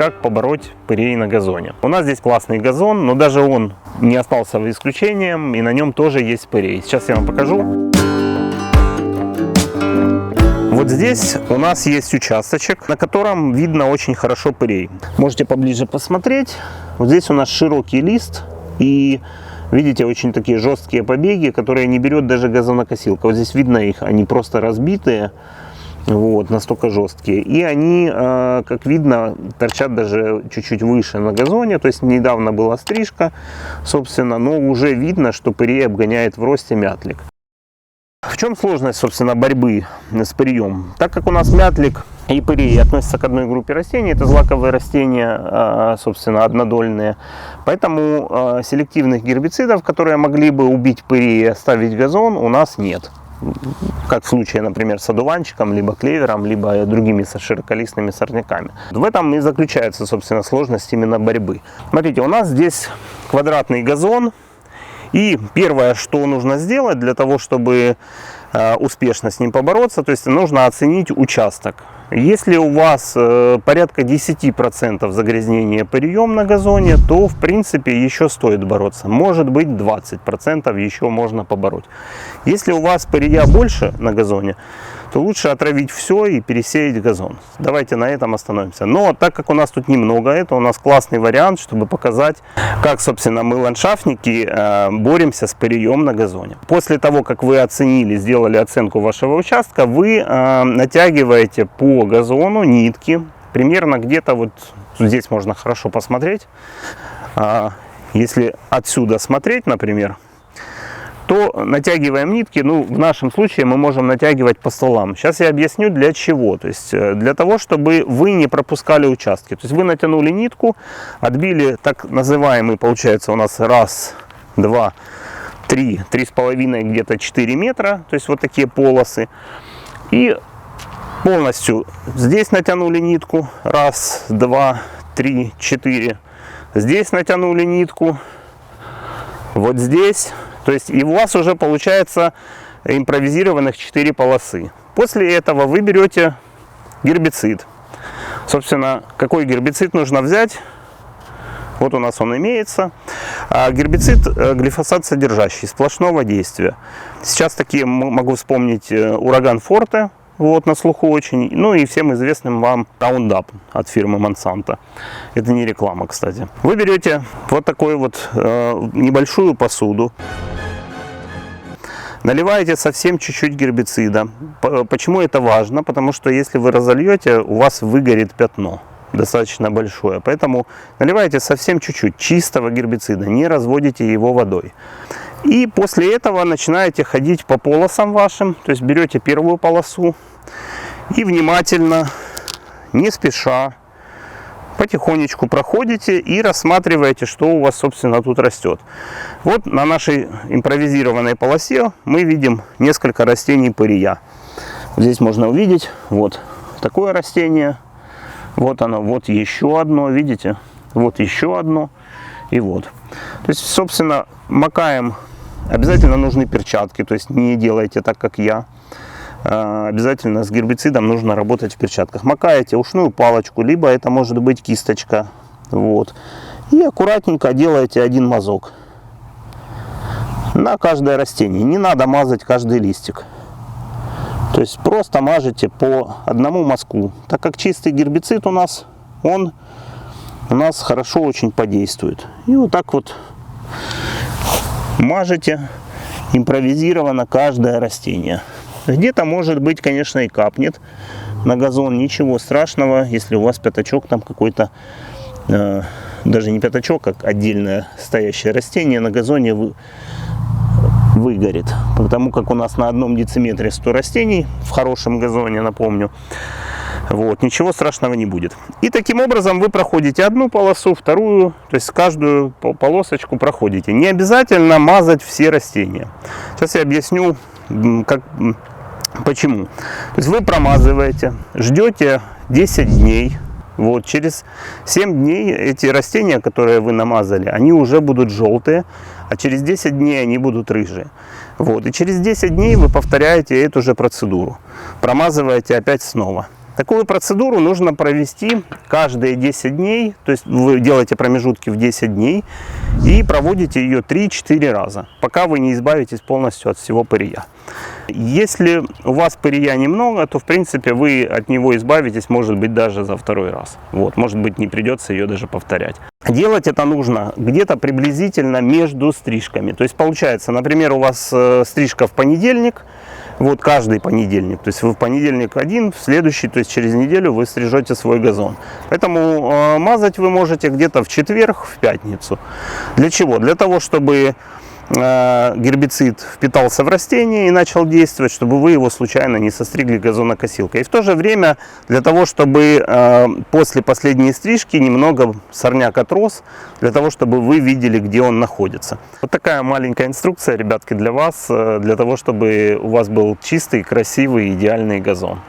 как побороть пырей на газоне. У нас здесь классный газон, но даже он не остался исключением, и на нем тоже есть пырей. Сейчас я вам покажу. Вот здесь у нас есть участочек, на котором видно очень хорошо пырей. Можете поближе посмотреть. Вот здесь у нас широкий лист, и видите, очень такие жесткие побеги, которые не берет даже газонокосилка. Вот здесь видно их, они просто разбитые, вот, настолько жесткие. И они, как видно, торчат даже чуть-чуть выше на газоне. То есть недавно была стрижка, собственно, но уже видно, что пырей обгоняет в росте мятлик. В чем сложность, собственно, борьбы с пырьем? Так как у нас мятлик и пырей относятся к одной группе растений, это злаковые растения, собственно, однодольные, поэтому селективных гербицидов, которые могли бы убить пырей и оставить газон, у нас нет. Как в случае, например, с одуванчиком, либо клевером, либо другими широколистными сорняками. В этом и заключается, собственно, сложность именно борьбы. Смотрите, у нас здесь квадратный газон. И первое, что нужно сделать для того, чтобы успешно с ним побороться, то есть нужно оценить участок. Если у вас порядка 10% загрязнения пырьем на газоне, то в принципе еще стоит бороться. Может быть 20% еще можно побороть. Если у вас пырья больше на газоне, то лучше отравить все и пересеять газон. Давайте на этом остановимся. Но так как у нас тут немного, это у нас классный вариант, чтобы показать, как, собственно, мы, ландшафтники, боремся с пырьем на газоне. После того, как вы оценили, сделали оценку вашего участка, вы натягиваете по газону нитки. Примерно где-то вот здесь можно хорошо посмотреть. Если отсюда смотреть, например, то натягиваем нитки, ну, в нашем случае мы можем натягивать по стволам. Сейчас я объясню для чего. То есть для того, чтобы вы не пропускали участки. То есть вы натянули нитку, отбили так называемый, получается у нас раз, два, три, 3,5, где-то 4 метра. То есть вот такие полосы. И полностью здесь натянули нитку, раз, два, три, 4. Здесь натянули нитку, вот здесь. То есть и у вас уже получается импровизированных 4 полосы. После этого вы берете гербицид. Собственно, какой гербицид нужно взять? Вот у нас он имеется. Гербицид глифосат содержащий, сплошного действия. Сейчас такие могу вспомнить ураган Форте. Вот, на слуху очень. Ну и всем известным вам Roundup от фирмы Monsanto. Это не реклама, кстати. Вы берете вот такую вот небольшую посуду. Наливаете совсем чуть-чуть гербицида. Почему это важно? Потому что если вы разольете, у вас выгорит пятно достаточно большое. Поэтому наливаете совсем чуть-чуть чистого гербицида, не разводите его водой. И после этого начинаете ходить по полосам вашим. То есть берете первую полосу и внимательно, не спеша, потихонечку проходите и рассматриваете, что у вас, собственно, тут растет. Вот на нашей импровизированной полосе мы видим несколько растений пырья. Здесь можно увидеть вот такое растение. Вот оно, вот еще одно, видите? Вот еще одно и вот. То есть, собственно, макаем. Обязательно нужны перчатки, то есть не делайте так, как я. Обязательно с гербицидом нужно работать в перчатках. Макаете ушную палочку, либо это может быть кисточка. Вот. И аккуратненько делаете один мазок на каждое растение. Не надо мазать каждый листик. То есть просто мажете по одному мазку. Так как чистый гербицид у нас, он у нас хорошо очень подействует. И вот так вот мажете импровизированно каждое растение. Где-то, может быть, конечно, и капнет на газон. Ничего страшного, если у вас пятачок там какой-то, даже не пятачок, как отдельное стоящее растение на газоне выгорит. Потому как у нас на одном дециметре 100 растений, в хорошем газоне, напомню, вот, ничего страшного не будет. И таким образом вы проходите одну полосу, вторую, то есть каждую полосочку проходите. Не обязательно мазать все растения. Сейчас я объясню, почему. То есть вы промазываете, ждете 10 дней. Вот, через 7 дней эти растения, которые вы намазали, они уже будут желтые, а через 10 дней они будут рыжие. Вот, и через 10 дней вы повторяете эту же процедуру. Промазываете опять снова. Такую процедуру нужно провести каждые 10 дней, то есть вы делаете промежутки в 10 дней и проводите ее 3-4 раза, пока вы не избавитесь полностью от всего пырья. Если у вас пырья немного, то в принципе вы от него избавитесь, может быть, даже за второй раз. Вот, может быть, не придется ее даже повторять. Делать это нужно где-то приблизительно между стрижками. То есть получается, например, у вас стрижка в понедельник, вот каждый понедельник, то есть вы в понедельник один, в следующий, то есть через неделю вы стрижете свой газон. Поэтому мазать вы можете где-то в четверг, в пятницу. Для чего? Для того, чтобы гербицид впитался в растение и начал действовать, чтобы вы его случайно не состригли газонокосилкой. И в то же время для того, чтобы после последней стрижки немного сорняк отрос, для того, чтобы вы видели, где он находится. Вот такая маленькая инструкция, ребятки, для вас, для того, чтобы у вас был чистый, красивый, идеальный газон.